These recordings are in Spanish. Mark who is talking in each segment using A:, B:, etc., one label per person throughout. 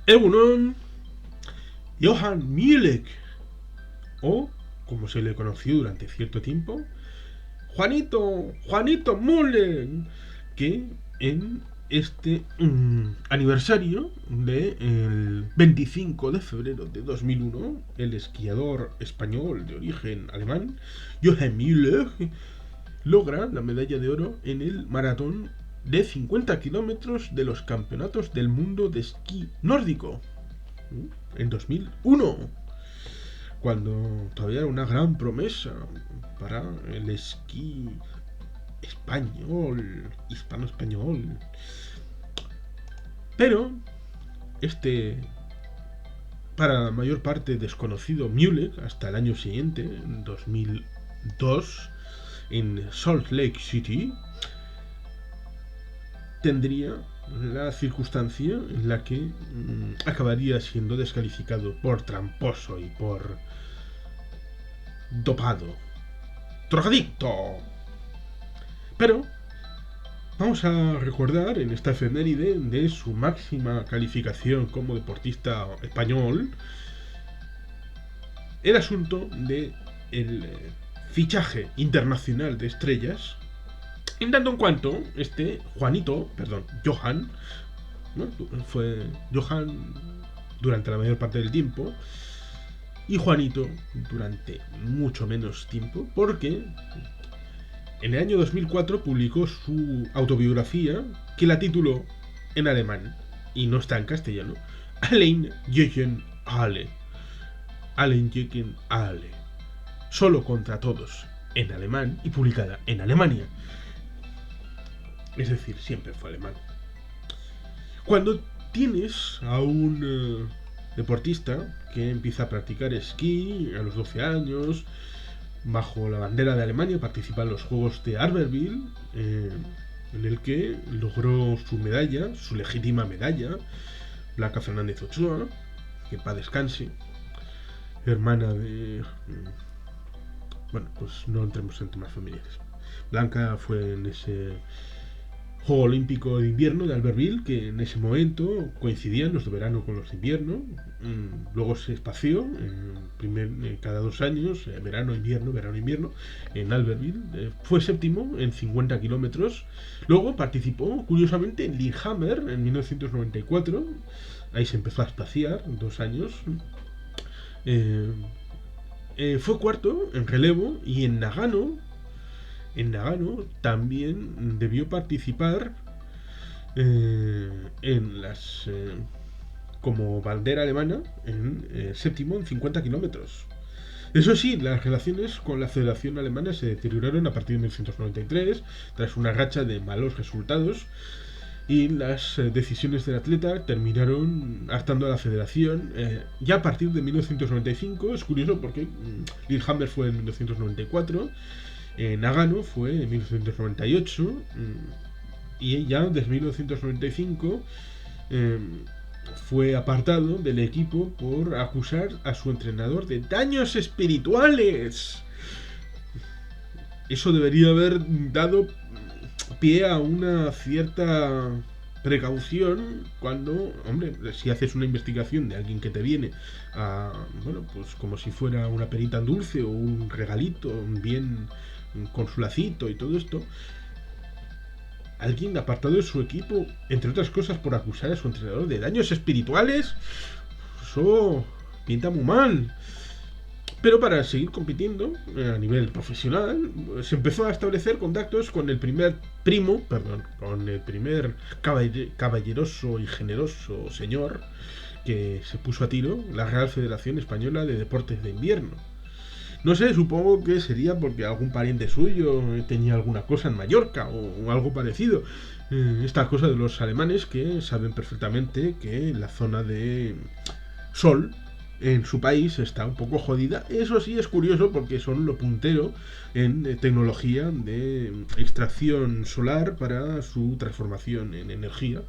A: Egunon Johann Müller, o como se le conoció durante cierto tiempo, Juanito Müller, que en este aniversario del 25 de febrero de 2001, el esquiador español de origen alemán, Johann Müller, logra la medalla de oro en el maratón de 50 kilómetros de los campeonatos del mundo de esquí nórdico en 2001, cuando todavía era una gran promesa para el esquí español, hispano-español. Pero este, para la mayor parte desconocido Müller, hasta el año siguiente, en 2002, en Salt Lake City, tendría la circunstancia en la que acabaría siendo descalificado por tramposo y por dopado, drogadicto. Pero vamos a recordar en esta efeméride de su máxima calificación como deportista español el asunto de el fichaje internacional de estrellas, en tanto en cuanto Johann, ¿no? Fue Johann durante la mayor parte del tiempo y Juanito durante mucho menos tiempo, porque en el año 2004 publicó su autobiografía, que la tituló en alemán y no está en castellano, Allein gegen alle, Allein gegen alle, solo contra todos, en alemán y publicada en Alemania. Es decir, siempre fue alemán. Cuando tienes a un deportista que empieza a practicar esquí a los 12 años, bajo la bandera de Alemania, participa en los Juegos de Albertville, en el que logró su medalla, su legítima medalla, Blanca Fernández Ochoa, que para descanse, hermana de... Bueno, pues no entremos en temas familiares. Blanca fue en ese Juego Olímpico de Invierno de Albertville, que en ese momento coincidían los de verano con los de invierno. Luego se espació cada 2 años, verano, invierno, en Albertville. Fue séptimo en 50 kilómetros. Luego participó, curiosamente, en Lillehammer en 1994. Ahí se empezó a espaciar, 2 años. Fue cuarto en relevo, y en Nagano también debió participar en las como bandera alemana en séptimo en 50 kilómetros. Eso sí, las relaciones con la Federación Alemana se deterioraron a partir de 1993 tras una racha de malos resultados, y las decisiones del atleta terminaron hartando a la federación ya a partir de 1995. Es curioso porque Lillehammer fue en 1994, Nagano fue en 1998, y ya desde 1995 fue apartado del equipo por acusar a su entrenador de daños espirituales. Eso debería haber dado pie a una cierta precaución cuando, hombre, si haces una investigación de alguien que te viene a, bueno, pues como si fuera una perita en dulce o un regalito, bien con su lacito y todo esto, alguien apartado de su equipo, entre otras cosas por acusar a su entrenador de daños espirituales, eso pinta muy mal. Pero para seguir compitiendo a nivel profesional, se empezó a establecer contactos con el primer caballeroso y generoso señor que se puso a tiro, la Real Federación Española de Deportes de Invierno. No sé, supongo que sería porque algún pariente suyo tenía alguna cosa en Mallorca o algo parecido. Esta cosa de los alemanes, que saben perfectamente que la zona de sol en su país está un poco jodida. Eso sí es curioso porque son lo puntero en tecnología de extracción solar para su transformación en energía,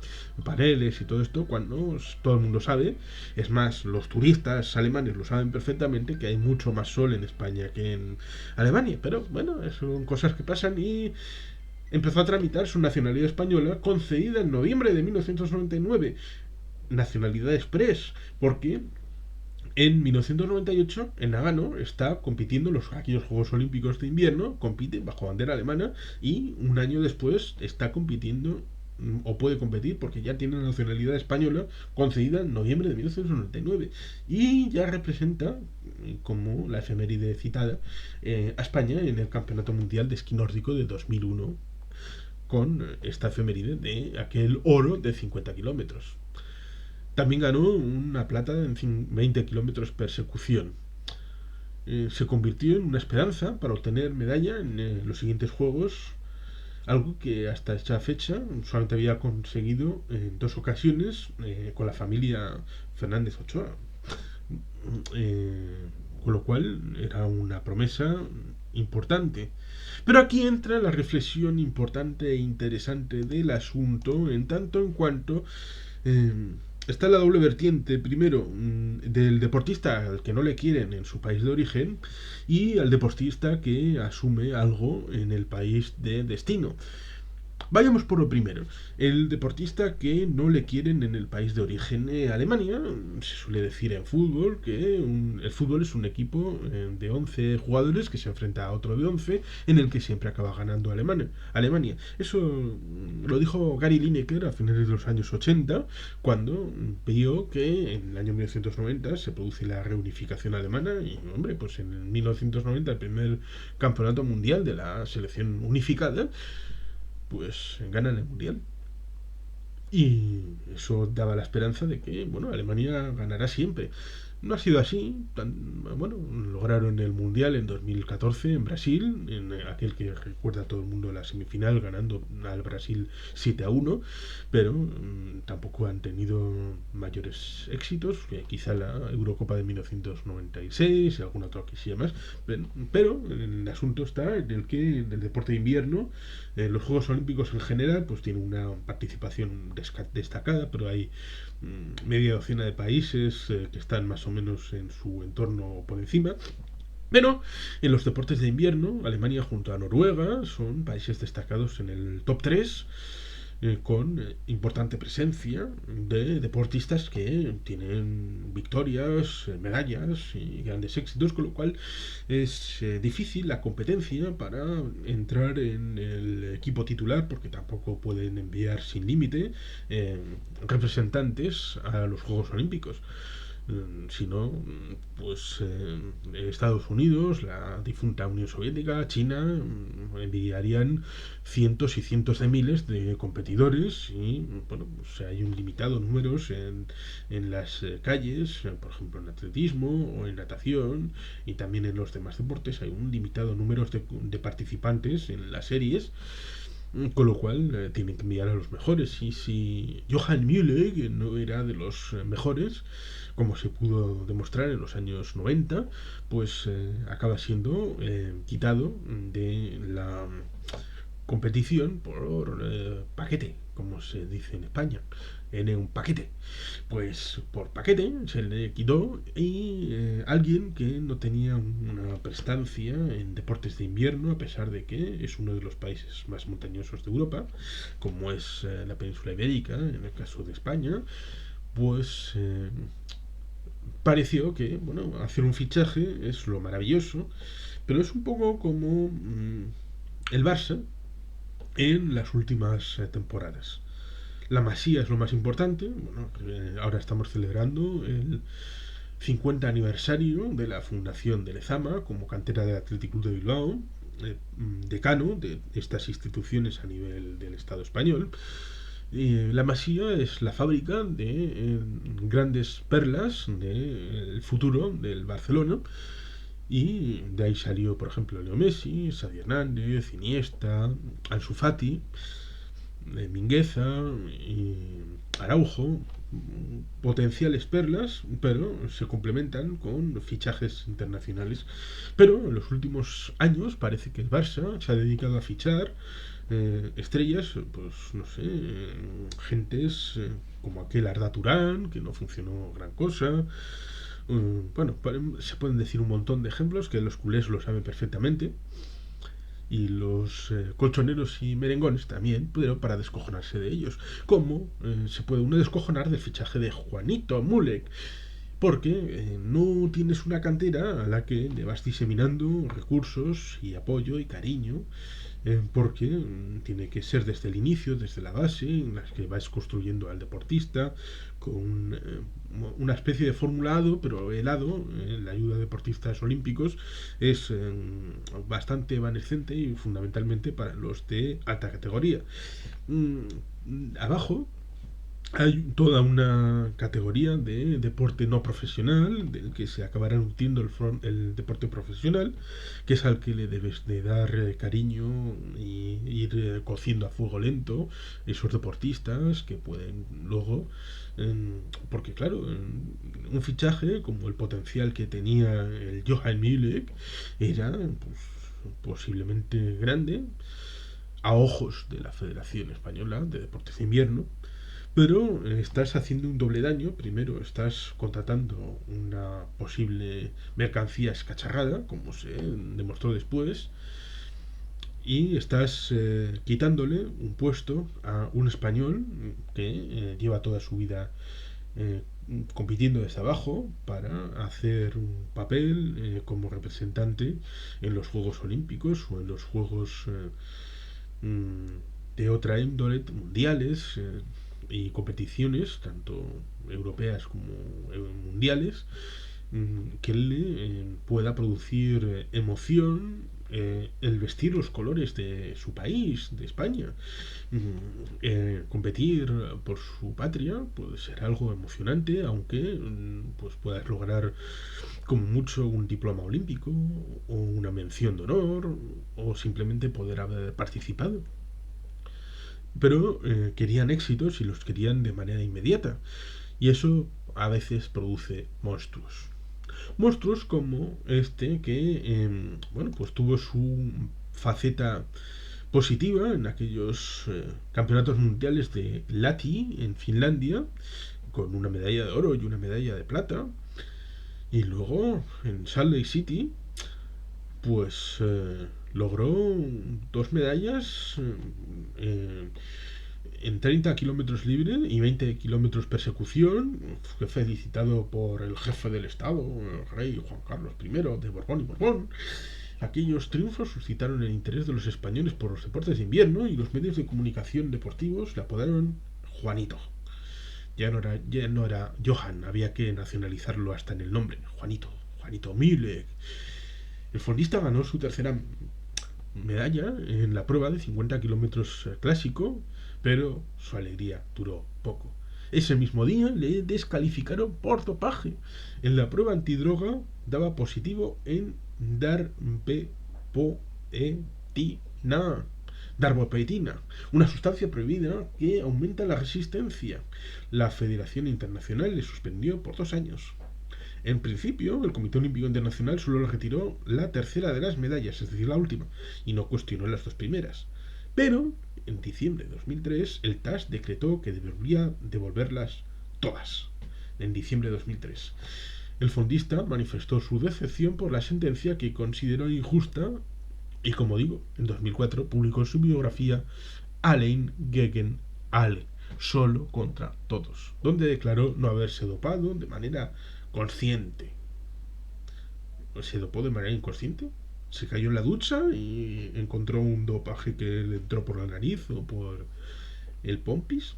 A: paneles y todo esto, cuando todo el mundo sabe, es más, los turistas alemanes lo saben perfectamente, que hay mucho más sol en España que en Alemania. Pero bueno, son cosas que pasan, y empezó a tramitar su nacionalidad española, concedida en noviembre de 1999. nacionalidad express, porque en 1998 en Nagano está compitiendo aquellos Juegos Olímpicos de invierno, compite bajo bandera alemana y un año después está compitiendo o puede competir porque ya tiene la nacionalidad española concedida en noviembre de 1999 y ya representa como la efeméride citada a España en el Campeonato Mundial de Esquí Nórdico de 2001 con esta efeméride de aquel oro de 50 kilómetros. También ganó una plata en 20 kilómetros persecución. Se convirtió en una esperanza para obtener medalla en los siguientes Juegos, algo que hasta esta fecha solamente había conseguido en dos ocasiones con la familia Fernández Ochoa. Con lo cual era una promesa importante. Pero aquí entra la reflexión importante e interesante del asunto, en tanto en cuanto eh, está la doble vertiente, primero, del deportista al que no le quieren en su país de origen y al deportista que asume algo en el país de destino. Vayamos por lo primero. El deportista que no le quieren en el país de origen. Alemania, se suele decir en fútbol que el fútbol es un equipo de 11 jugadores que se enfrenta a otro de 11 en el que siempre acaba ganando Alemania. Eso lo dijo Gary Lineker a finales de los años 80 cuando vio que en el año 1990 se produce la reunificación alemana y, hombre, pues en 1990 el primer campeonato mundial de la selección unificada, pues ganan el mundial. Y eso daba la esperanza de que, bueno, Alemania ganará siempre. No ha sido así. Bueno, lograron el Mundial en 2014 en Brasil, en aquel que recuerda a todo el mundo la semifinal, ganando al Brasil 7-1, pero tampoco han tenido mayores éxitos, quizá la Eurocopa de 1996 y alguna otra que sí más, pero el asunto está en el que el deporte de invierno, los Juegos Olímpicos en general, pues tiene una participación destacada, pero hay media docena de países que están más o menos en su entorno por encima. Pero en los deportes de invierno, Alemania junto a Noruega son países destacados en el top 3 con importante presencia de deportistas que tienen victorias, medallas y grandes éxitos, con lo cual es difícil la competencia para entrar en el equipo titular porque tampoco pueden enviar sin límite representantes a los Juegos Olímpicos. Si no, pues Estados Unidos, la difunta Unión Soviética, China, enviarían cientos y cientos de miles de competidores y, bueno, pues hay un limitado números en las calles, por ejemplo en atletismo o en natación y también en los demás deportes hay un limitado número de participantes en las series. Con lo cual tienen que enviar a los mejores. Y si Johann Müller, que no era de los mejores, como se pudo demostrar en los años 90, pues acaba siendo quitado de la competición por paquete, como se dice en España, en un paquete. Pues por paquete se le quitó y alguien que no tenía una prestancia en deportes de invierno, a pesar de que es uno de los países más montañosos de Europa, como es la península ibérica, en el caso de España, pues pareció que, bueno, hacer un fichaje es lo maravilloso, pero es un poco como el Barça en las últimas temporadas. La Masía es lo más importante. Bueno, ahora estamos celebrando el 50 aniversario de la fundación de Lezama como cantera del Athletic Club de Bilbao, decano de estas instituciones a nivel del Estado español. La Masía es la fábrica de grandes perlas del futuro del Barcelona. Y de ahí salió, por ejemplo, Leo Messi, Xavi Hernández, Iniesta, Ansu Fati, Mingueza y Araujo, potenciales perlas, pero se complementan con fichajes internacionales. Pero en los últimos años parece que el Barça se ha dedicado a fichar estrellas, pues no sé, gentes como aquel Arda Turán, que no funcionó gran cosa. Bueno, se pueden decir un montón de ejemplos que los culés lo saben perfectamente. y los colchoneros y merengones también, pero para descojonarse de ellos. ¿Cómo se puede uno descojonar del fichaje de Juanito Mulek? Porque no tienes una cantera a la que le vas diseminando recursos y apoyo y cariño, porque tiene que ser desde el inicio, desde la base, en las que vas construyendo al deportista, con una especie de formulado, pero helado. La ayuda a deportistas olímpicos es bastante evanescente y fundamentalmente para los de alta categoría. Abajo hay toda una categoría de deporte no profesional, del que se acabará nutriendo el deporte profesional, que es al que le debes de dar cariño y ir cociendo a fuego lento esos deportistas que pueden luego, porque claro, un fichaje como el potencial que tenía el Johan Müller era pues, posiblemente grande a ojos de la Federación Española de Deportes de Invierno, pero estás haciendo un doble daño. Primero, estás contratando una posible mercancía escacharrada, como se demostró después, y estás quitándole un puesto a un español que lleva toda su vida eh, compitiendo desde abajo para hacer un papel como representante en los Juegos Olímpicos o en los Juegos de otra índole, mundiales y competiciones, tanto europeas como mundiales, que le pueda producir emoción el vestir los colores de su país, de España. Competir por su patria puede ser algo emocionante, aunque pues puedas lograr como mucho un diploma olímpico o una mención de honor o simplemente poder haber participado. Pero querían éxitos y los querían de manera inmediata, y eso a veces produce monstruos. Monstruos como este que, bueno, pues tuvo su faceta positiva en aquellos campeonatos mundiales de Lahti en Finlandia, con una medalla de oro y una medalla de plata, y luego en Salt Lake City pues logró dos medallas en 30 kilómetros libre y 20 kilómetros persecución. Fue felicitado por el jefe del Estado, el rey Juan Carlos I de Borbón y Borbón. Aquellos triunfos suscitaron el interés de los españoles por los deportes de invierno y los medios de comunicación deportivos le apodaron Juanito. Ya no era Johan, había que nacionalizarlo hasta en el nombre. Juanito Müller. El fondista ganó su tercera medalla en la prueba de 50 kilómetros clásico, pero su alegría duró poco. Ese mismo día le descalificaron por dopaje. En la prueba antidroga daba positivo en darbopetina, una sustancia prohibida que aumenta la resistencia. La Federación Internacional le suspendió por 2 años. En principio, el Comité Olímpico Internacional solo le retiró la tercera de las medallas, es decir, la última, y no cuestionó las dos primeras. Pero, en diciembre de 2003, el TAS decretó que debería devolverlas todas. En diciembre de 2003. El fondista manifestó su decepción por la sentencia que consideró injusta y, como digo, en 2004 publicó su biografía Allein gegen alle, solo contra todos, donde declaró no haberse dopado de manera consciente. ¿Se dopó de manera inconsciente? ¿Se cayó en la ducha y encontró un dopaje que le entró por la nariz o por el pompis?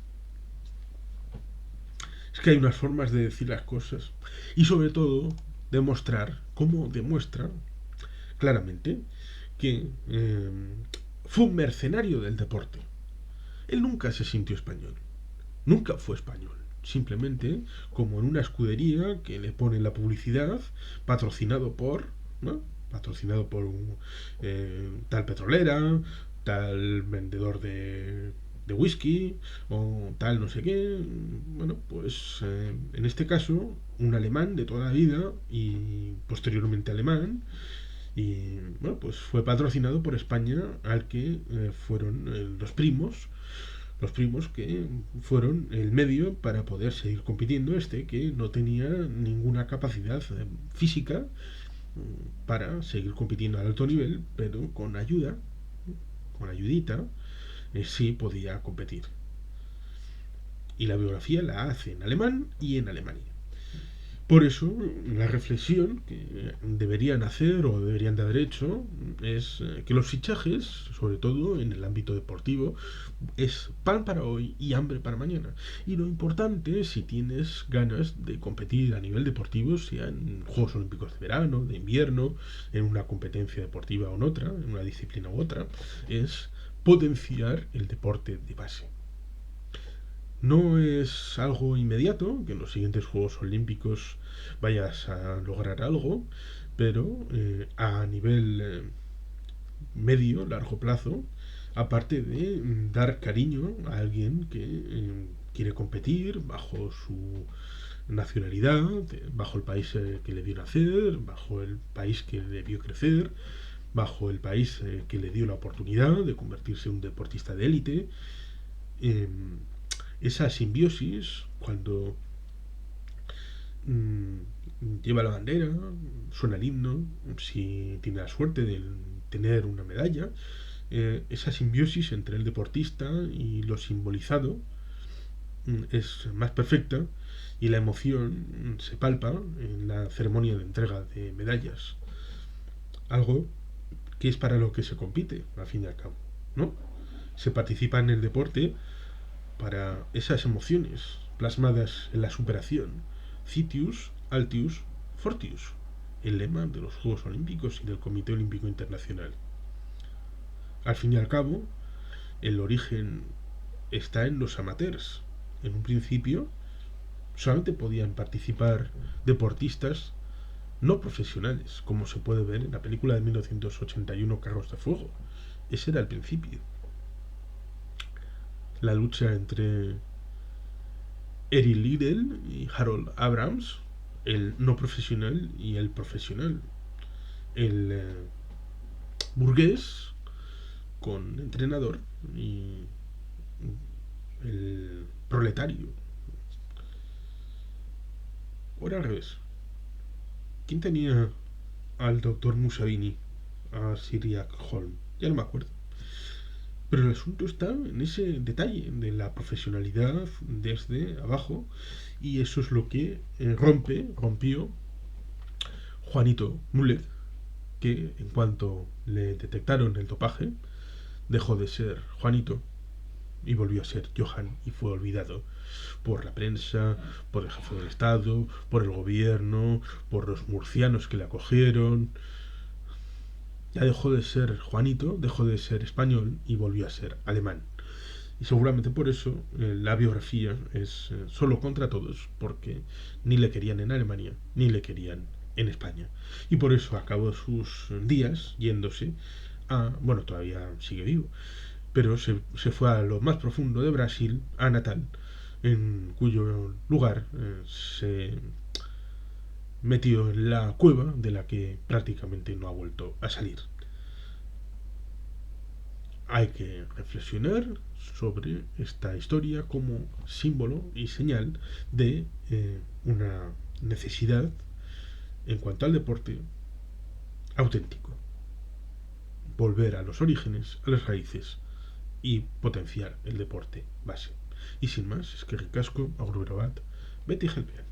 A: Es que hay unas formas de decir las cosas y sobre todo demostrar, cómo demuestra claramente que fue un mercenario del deporte. Él nunca se sintió español, nunca fue español. Simplemente como en una escudería que le ponen la publicidad, patrocinado por, ¿no? Patrocinado por un tal petrolera, tal vendedor de whisky o tal no sé qué. Bueno, pues en este caso un alemán de toda la vida y posteriormente alemán, y bueno, pues fue patrocinado por España, al que fueron los primos que fueron el medio para poder seguir compitiendo, que no tenía ninguna capacidad física para seguir compitiendo al alto nivel, pero con ayuda con ayudita, sí podía competir. Y la biografía la hace en alemán y en Alemania. Por eso, la reflexión que deberían hacer o deberían de haber hecho es que los fichajes, sobre todo en el ámbito deportivo, es pan para hoy y hambre para mañana. Y lo importante, si tienes ganas de competir a nivel deportivo, sea en Juegos Olímpicos de verano, de invierno, en una competencia deportiva o en otra, en una disciplina u otra, es potenciar el deporte de base. No es algo inmediato que en los siguientes Juegos Olímpicos vayas a lograr algo, pero a nivel medio, largo plazo, aparte de dar cariño a alguien que quiere competir bajo su nacionalidad, bajo el país que le dio nacer, bajo el país que le vio crecer, bajo el país que le dio la oportunidad de convertirse en un deportista de élite. Eh, esa simbiosis, cuando lleva la bandera, suena el himno, si tiene la suerte de tener una medalla, esa simbiosis entre el deportista y lo simbolizado es más perfecta y la emoción se palpa en la ceremonia de entrega de medallas. Algo que es para lo que se compite, al fin y al cabo, ¿no? Se participa en el deporte para esas emociones plasmadas en la superación. Citius, Altius, Fortius, el lema de los Juegos Olímpicos y del Comité Olímpico Internacional. Al fin y al cabo, el origen está en los amateurs. En un principio, solamente podían participar deportistas no profesionales, como se puede ver en la película de 1981 Carros de Fuego. Ese era el principio. La lucha entre Eric Liddell y Harold Abrams, el no profesional y el profesional. El burgués con entrenador y el proletario. Ahora al revés. ¿Quién tenía al doctor Mussolini? A Siriac Holm. Ya no me acuerdo. Pero el asunto está en ese detalle de la profesionalidad desde abajo, y eso es lo que rompió Juanito Mulet, que en cuanto le detectaron el dopaje, dejó de ser Juanito y volvió a ser Johan, y fue olvidado por la prensa, por el jefe del Estado, por el gobierno, por los murcianos que le acogieron. Ya dejó de ser Juanito, dejó de ser español y volvió a ser alemán. Y seguramente por eso la biografía es solo contra todos, porque ni le querían en Alemania, ni le querían en España. Y por eso acabó sus días yéndose a... Bueno, todavía sigue vivo, pero se fue a lo más profundo de Brasil, a Natal, en cuyo lugar se metió en la cueva de la que prácticamente no ha vuelto a salir. Hay que reflexionar sobre esta historia como símbolo y señal de una necesidad en cuanto al deporte auténtico. Volver a los orígenes, a las raíces y potenciar el deporte base. Y sin más, es que ricasco, agur berobat, beti helpean.